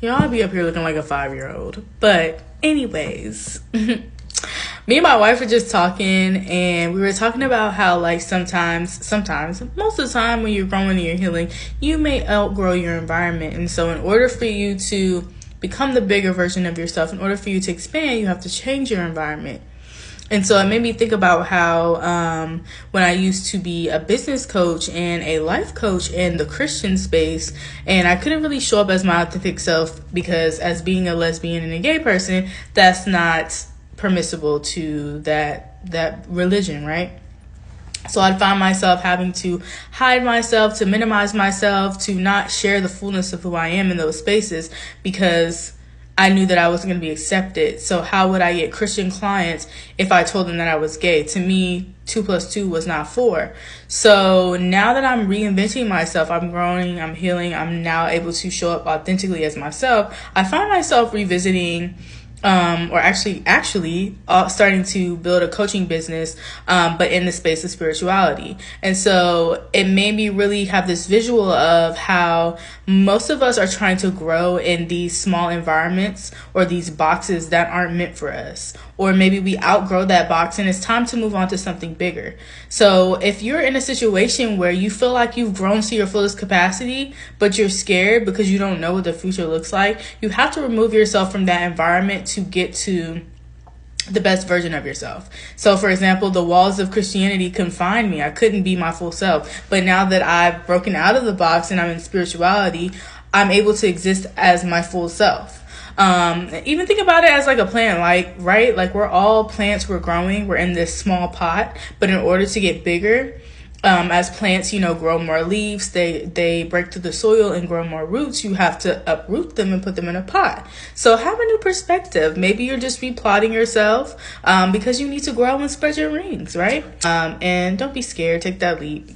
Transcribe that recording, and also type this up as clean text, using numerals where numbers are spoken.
Y'all be up here looking like a 5-year-old. But anyways, me and my wife were just talking, and we were talking about how, like, sometimes, most of the time when you're growing and you're healing, you may outgrow your environment. And so in order for you to become the bigger version of yourself, in order for you to expand, you have to change your environment. And so it made me think about how when I used to be a business coach and a life coach in the Christian space, and I couldn't really show up as my authentic self because as being a lesbian and a gay person, that's not permissible to that religion, right? So I'd find myself having to hide myself, to minimize myself, to not share the fullness of who I am in those spaces because I knew that I wasn't going to be accepted. So how would I get Christian clients if I told them that I was gay? To me, 2 + 2 was not 4. So now that I'm reinventing myself, I'm growing, I'm healing, I'm now able to show up authentically as myself. I find myself revisiting starting to build a coaching business, but in the space of spirituality. And so it made me really have this visual of how most of us are trying to grow in these small environments or these boxes that aren't meant for us. Or maybe we outgrow that box and it's time to move on to something bigger. So if you're in a situation where you feel like you've grown to your fullest capacity, but you're scared because you don't know what the future looks like, you have to remove yourself from that environment to get to the best version of yourself. So for example, the walls of Christianity confined me. I couldn't be my full self. But now that I've broken out of the box and I'm in spirituality, I'm able to exist as my full self. Even think about it as like a plant, right? Like we're all plants, we're growing, we're in this small pot, but in order to get bigger, as plants, grow more leaves, they break through the soil and grow more roots, you have to uproot them and put them in a pot. So have a new perspective. Maybe you're just replotting yourself, because you need to grow and spread your wings, right? And don't be scared, take that leap.